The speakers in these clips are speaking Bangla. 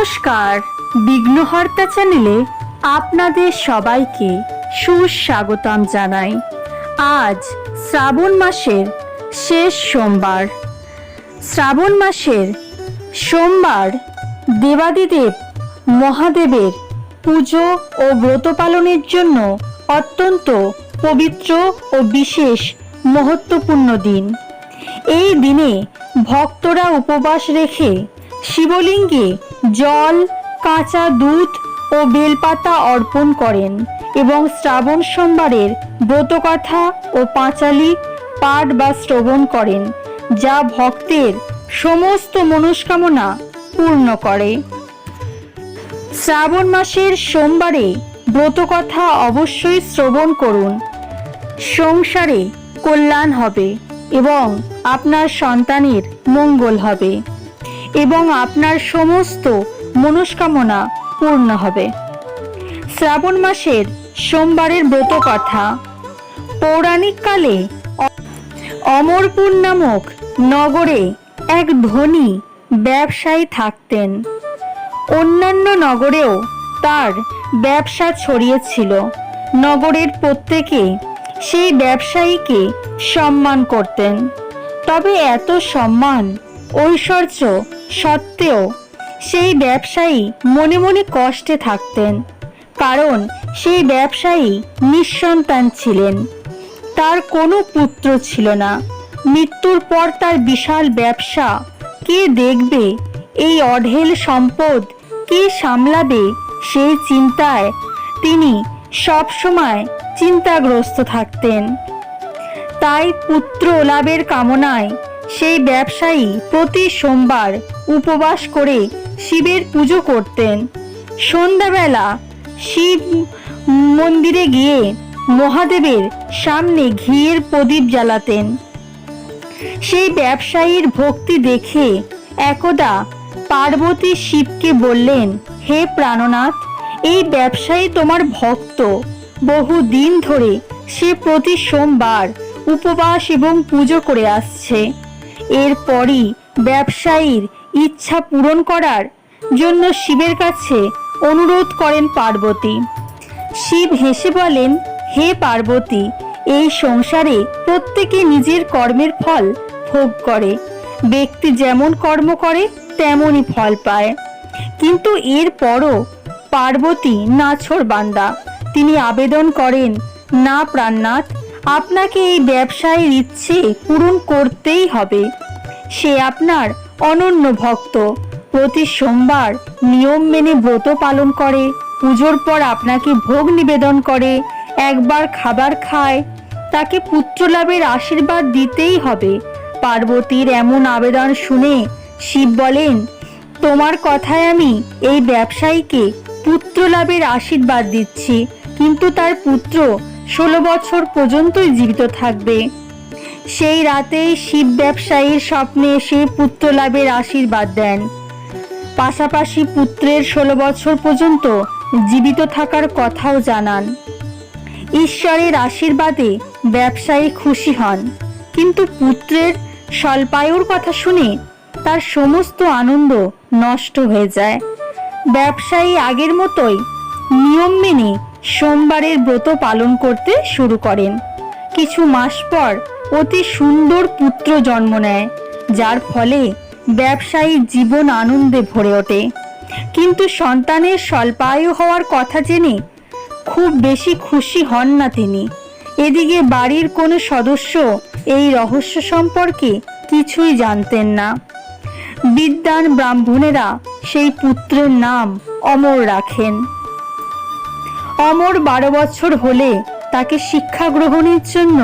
নমস্কার, বিঘ্নহর্তা চ্যানেলে আপনাদের সবাইকে সুস্বাগতম জানাই। আজ শ্রাবণ মাসের শেষ সোমবার। শ্রাবণ মাসের সোমবার দেবাদিদেব মহাদেবের পুজো ও ব্রত পালনের জন্য অত্যন্ত পবিত্র ও বিশেষ মহত্বপূর্ণ দিন। এই দিনে ভক্তরা উপবাস রেখে শিবলিঙ্গে জল, কাঁচা দুধ ও বেলপাতা অর্পণ করেন এবং শ্রাবণ সোমবারের ব্রতকথা ও পাঁচালী পাঠ বা শ্রবণ করেন, যা ভক্তের সমস্ত মনস্কামনা পূর্ণ করে। শ্রাবণ মাসের সোমবারে ব্রতকথা অবশ্যই শ্রবণ করুন। সংসারে কল্যাণ হবে এবং আপনার সন্তানের মঙ্গল হবে এবং আপনার সমস্ত মনস্কামনা পূর্ণ হবে। শ্রাবণ মাসের সোমবারের ব্রতকথা। পৌরাণিক কালে অমরপুর নামক নগরে এক ধনী ব্যবসায়ী থাকতেন। অন্যান্য নগরেও তার ব্যবসা ছড়িয়েছিল। নগরের প্রত্যেকে সেই ব্যবসায়ীকে সম্মান করতেন। তবে এত সম্মান ঐশ্বর্য সত্ত্বেও সেই ব্যবসায়ী মনে মনে কষ্টে থাকতেন, কারণ সেই ব্যবসায়ী নিঃসন্তান ছিলেন। তার কোনো পুত্র ছিল না। মৃত্যুর পর তার বিশাল ব্যবসা কে দেখবে, এই অঢেল সম্পদ কে সামলাবে, সেই চিন্তায় তিনি সবসময় চিন্তাগ্রস্ত থাকতেন। তাই পুত্র লাভের কামনায় সেই ব্যবসায়ী প্রতি সোমবার উপবাস করে শিবের পুজো করতেন। সন্ধ্যাবেলা শিব মন্দিরে গিয়ে মহাদেবের সামনে ঘিয়ের প্রদীপ জ্বালাতেন। সেই ব্যবসায়ীর ভক্তি দেখে একদা পার্বতী শিবকে বললেন, হে প্রাণনাথ, এই ব্যবসায়ী তোমার ভক্ত। বহু দিন ধরে সে প্রতি সোমবার উপবাস এবং পুজো করে আসছে। এরপরই ব্যবসায়ীর ইচ্ছা পূরণ করার জন্য শিবের কাছে অনুরোধ করেন পার্বতী। শিব হেসে বলেন, হে পার্বতী, এই সংসারে প্রত্যেকে নিজের কর্মের ফল ভোগ করে। ব্যক্তি যেমন কর্ম করে তেমনই ফল পায়। কিন্তু এরপরও পার্বতী নাছোড়বান্দা। তিনি আবেদন করেন, না প্রাণনাথ, আপনাকে এই ব্যবসায়ীর ইচ্ছে পূরণ করতেই হবে। সে আপনার অনন্য ভক্ত, প্রতি সোমবার নিয়ম মেনে ব্রত পালন করে, পুজোর পর আপনাকে ভোগ নিবেদন করে, একবার খাবার খায়। তাকে পুত্র লাভের আশীর্বাদ দিতেই হবে। পার্বতীর এমন আবেদন শুনে শিব বলেন, তোমার কথায় আমি এই ব্যবসায়ীকে পুত্র লাভের আশীর্বাদ দিচ্ছি, কিন্তু তার পুত্র 16 বছর পর্যন্তই জীবিত থাকবে। সেই রাতেই শিব ব্যবসায়ীর স্বপ্নে এসে পুত্র লাভের আশীর্বাদ দেন। পাশাপাশি পুত্রের 16 বছর পর্যন্ত জীবিত থাকার কথাও জানান। ঈশ্বরের আশীর্বাদে ব্যবসায়ী খুশি হন, কিন্তু পুত্রের স্বল্পায়ুর কথা শুনে তার সমস্ত আনন্দ নষ্ট হয়ে যায়। ব্যবসায়ী আগের মতোই নিয়ম মেনে সোমবারের ব্রত পালন করতে শুরু করেন। কিছু মাস পর অতি সুন্দর পুত্র জন্ম নেয়, যার ফলে ব্যবসায়ীর জীবন আনন্দে ভরে ওঠে। কিন্তু সন্তানের স্বল্পায়ু হওয়ার কথা জেনে খুব বেশি খুশি হন না তিনি। এদিকে বাড়ির কোনো সদস্য এই রহস্য সম্পর্কে কিছুই জানতেন না। বিদ্বান ব্রাহ্মণেরা সেই পুত্রের নাম অমর রাখেন। অমর 12 বছর হলে তাকে শিক্ষা গ্রহণের জন্য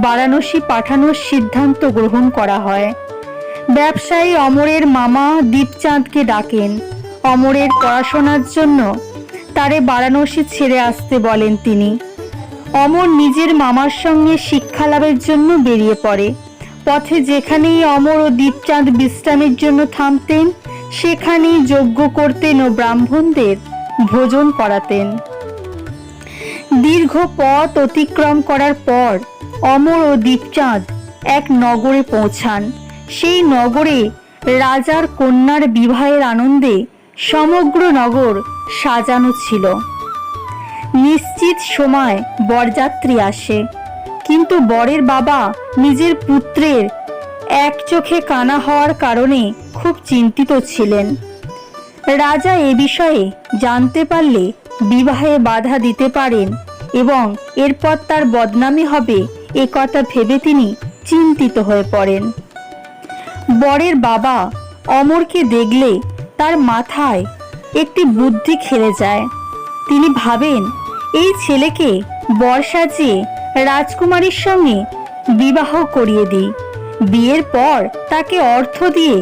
বারাণসী পাঠানোর সিদ্ধান্ত গ্রহণ করা হয়। ব্যবসায়ী অমরের মামা দীপচাঁদকে ডাকেন। অমরের পড়াশোনার জন্য তারে বারাণসী ছেড়ে আসতে বলেন তিনি। অমর নিজের মামার সঙ্গে শিক্ষা লাভের জন্য বেরিয়ে পড়ে। পথে যেখানেই অমর ও দীপচাঁদ বিশ্রামের জন্য থামতেন, সেখানেই যজ্ঞ করতেন ও ব্রাহ্মণদের ভোজন করাতেন। দীর্ঘ পথ অতিক্রম করার পর অমর ও দীপচাঁদ এক নগরে পৌঁছান। সেই নগরে রাজার কন্যার বিবাহের আনন্দে সমগ্র নগর সাজানো ছিল। নিশ্চিত সময় বরযাত্রী আসে, কিন্তু বরের বাবা নিজের পুত্রের এক চোখে কানা হওয়ার কারণে খুব চিন্তিত ছিলেন। রাজা এ বিষয়ে জানতে পারলে বিবাহে বাধা দিতে পারেন এবং এরপর তার বদনামি হবে এ কথা ভেবে তিনি চিন্তিত হয়ে পড়েন। বরের বাবা অমরকে দেখলে তার মাথায় একটি বুদ্ধি খেলে যায়। তিনি ভাবেন, এই ছেলেকে বর সাজিয়ে রাজকুমারীর সঙ্গে বিবাহ করিয়ে দিই, বিয়ের পর তাকে অর্থ দিয়ে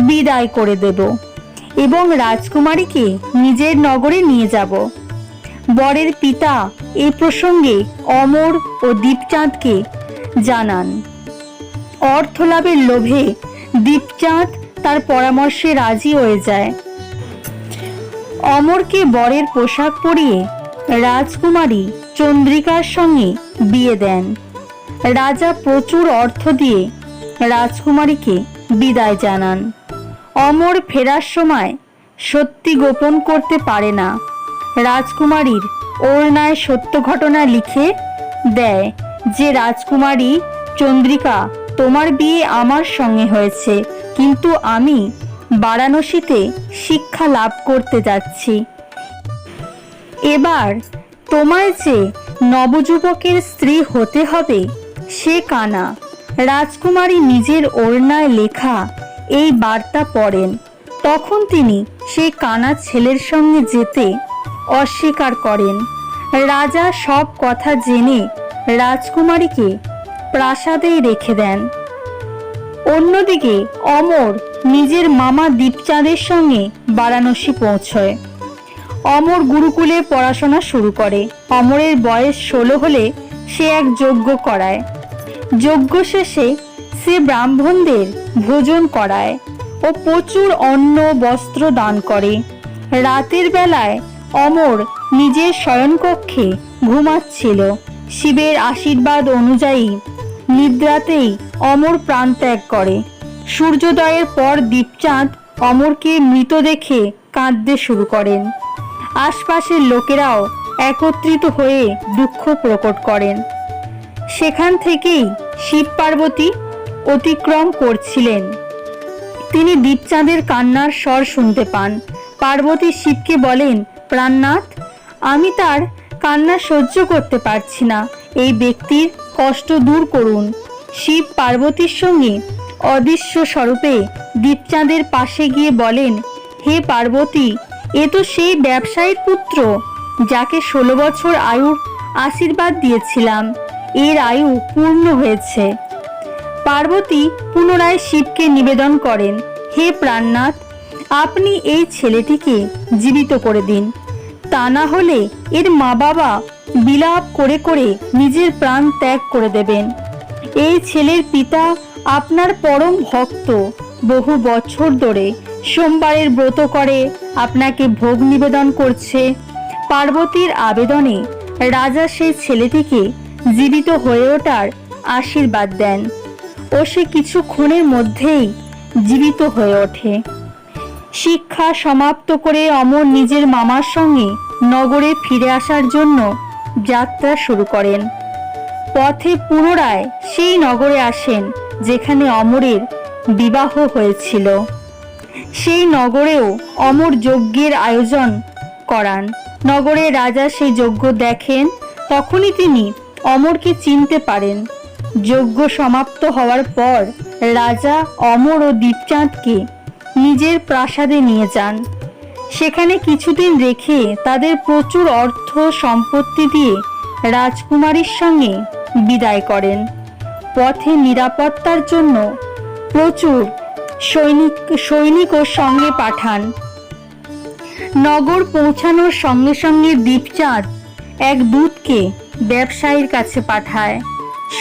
বিদায় করে দেব এবং রাজকুমারীকে নিজের নগরে নিয়ে যাব। বরের পিতা এই প্রসঙ্গে অমর ও দীপচাঁদকে জানান। অর্থ লাভের লোভে দীপচাঁদ তার পরামর্শে রাজি হয়ে যায়। অমরকে বরের পোশাক পরিয়ে রাজকুমারী চন্দ্রিকার সঙ্গে বিয়ে দেন। রাজা প্রচুর অর্থ দিয়ে রাজকুমারীকে বিদায় জানান। অমর ফেরার সময় সত্যি গোপন করতে পারে না। রাজকুমারীর ওড়নায় সত্য ঘটনা লিখে দেয় যে, রাজকুমারী চন্দ্রিকা, তোমার বিয়ে আমার সঙ্গে হয়েছে, কিন্তু আমি বারাণসীতে শিক্ষা লাভ করতে যাচ্ছি। এবার তোমায় যে নবযুবকের স্ত্রী হতে হবে সে কানা। রাজকুমারী নিজের ওড়নায় লেখা এই বার্তা পড়েন। তখন তিনি সেই কানা ছেলের সঙ্গে যেতে অস্বীকার করেন। রাজা সব কথা জেনে রাজকুমারীকে প্রাসাদেই রেখে দেন। অন্যদিকে অমর নিজের মামা দীপচাঁদের সঙ্গে বারাণসী পৌঁছয়। অমর গুরুকুলে পড়াশোনা শুরু করে। অমরের বয়স 16 হলে সে এক যজ্ঞ করায়। যজ্ঞ শেষে সে ব্রাহ্মণদের ভোজন করায় ও প্রচুর অন্ন বস্ত্র দান করে। রাতের বেলায় অমর নিজের শয়নকক্ষে ঘুমাচ্ছিল। শিবের আশীর্বাদ অনুযায়ী নিদ্রাতেই অমর প্রাণত্যাগ করে। সূর্যোদয়ের পর দীপচাঁদ অমরকে মৃত দেখে কাঁদতে শুরু করেন। আশপাশের লোকেরাও একত্রিত হয়ে দুঃখ প্রকট করেন। সেখান থেকেই শিব পার্বতী অতিক্রম করছিলেন। তিনি দীপচাঁদের কান্নার স্বর শুনতে পান। পার্বতী শিবকে বলেন, প্রাণনাথ, আমি তার কান্না সহ্য করতে পারছি না, এই ব্যক্তির কষ্ট দূর করুন। শিব পার্বতীর সঙ্গে অদৃশ্য স্বরূপে দীপচাঁদের পাশে গিয়ে বলেন, হে পার্বতী, এ তো সেই ব্যবসায়ীর পুত্র যাকে 16 বছর আয়ুর আশীর্বাদ দিয়েছিলাম। এর আয়ু পূর্ণ হয়েছে। পার্বতী পুনরায় শিবকে নিবেদন করেন, হে প্রাণনাথ, আপনি এই ছেলেটিকে জীবিত করে দিন, তা না হলে এর মা বাবা বিলাপ করে করে নিজের প্রাণ ত্যাগ করে দেবেন। এই ছেলের পিতা আপনার পরম ভক্ত, বহু বছর ধরে সোমবারের ব্রত করে আপনাকে ভোগ নিবেদন করছে। পার্বতীর আবেদনে রাজা সেই ছেলেটিকে জীবিত হয়ে ওঠার আশীর্বাদ দেন ও সে কিছুক্ষণের মধ্যেই জীবিত হয়ে ওঠে। শিক্ষা সমাপ্ত করে অমর নিজের মামার সঙ্গে নগরে ফিরে আসার জন্য যাত্রা শুরু করেন। পথে পুনরায় সেই নগরে আসেন যেখানে অমরের বিবাহ হয়েছিল। সেই নগরেও অমর যজ্ঞের আয়োজন করান। নগরে রাজা সেই যজ্ঞ দেখেন। তখনই তিনি অমরকে চিনতে পারেন। যজ্ঞ সমাপ্ত হওয়ার পর রাজা অমর ও দীপচাঁদকে নিজের প্রাসাদে নিয়ে যান। সেখানে কিছুদিন রেখে তাদের প্রচুর অর্থ সম্পত্তি দিয়ে রাজকুমারীর সঙ্গে বিদায় করেন। পথে নিরাপত্তার জন্য প্রচুর সৈনিকও সঙ্গে পাঠান। নগর পৌঁছানোর সঙ্গে সঙ্গে দীপচাঁদ এক দূতকে ব্যবসায়ীর কাছে পাঠায়।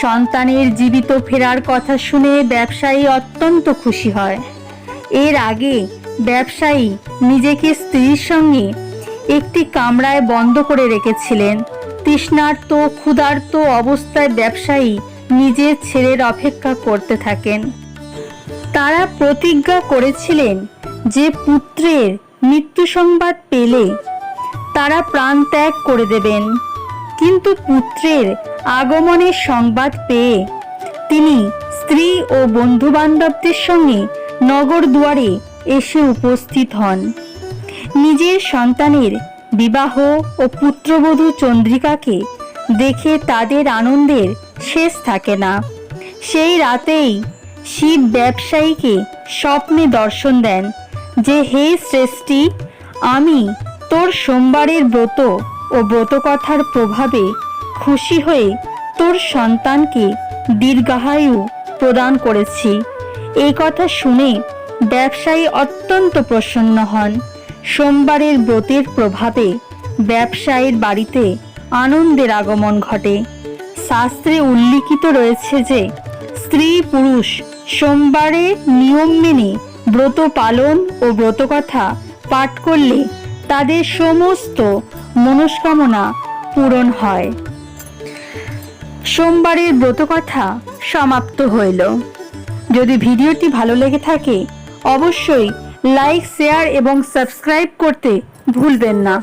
সন্তানের জীবিত ফেরার কথা শুনে ব্যবসায়ী অত্যন্ত খুশি হয়। এর আগে ব্যবসায়ী নিজেকে স্ত্রীর সঙ্গে একটি কামরায় বন্ধ করে রেখেছিলেন। তৃষ্ণার্ত ক্ষুধার্ত অবস্থায় ব্যবসায়ী নিজের ছেলের অপেক্ষা করতে থাকেন। তারা প্রতিজ্ঞা করেছিলেন যে পুত্রের মৃত্যু সংবাদ পেলে তারা প্রাণ ত্যাগ করে দেবেন, কিন্তু পুত্রের আগমনের সংবাদ পেয়ে তিনি স্ত্রী ও বন্ধু বান্ধবদের সঙ্গে নগর দুয়ারে এসে উপস্থিত হন। নিজের সন্তানের বিবাহ ও পুত্রবধূ চন্দ্রিকাকে দেখে তাদের আনন্দের শেষ থাকে না। সেই রাতেই শিব ব্যবসায়ীকে স্বপ্নে দর্শন দেন যে, হে শ্রেষ্ঠী, আমি তোর সোমবারের ব্রত ও ব্রতকথার প্রভাবে খুশি হয়ে তোর সন্তানকে দীর্ঘায়ু প্রদান করেছি। এই কথা শুনে ব্যবসায়ী অত্যন্ত প্রসন্ন হন। সোমবারের ব্রতের প্রভাবে ব্যবসায়ীর বাড়িতে আনন্দের আগমন ঘটে। শাস্ত্রে উল্লিখিত রয়েছে যে স্ত্রী পুরুষ সোমবারে নিয়ম মেনে ব্রত পালন ও ব্রতকথা পাঠ করলে তাদের সমস্ত মনস্কামনা পূরণ হয়। সোমবারের ব্রতকথা সমাপ্ত হইল। যদি ভিডিওটি ভালো লেগে থাকে অবশ্যই লাইক, শেয়ার এবং সাবস্ক্রাইব করতে ভুলবেন না।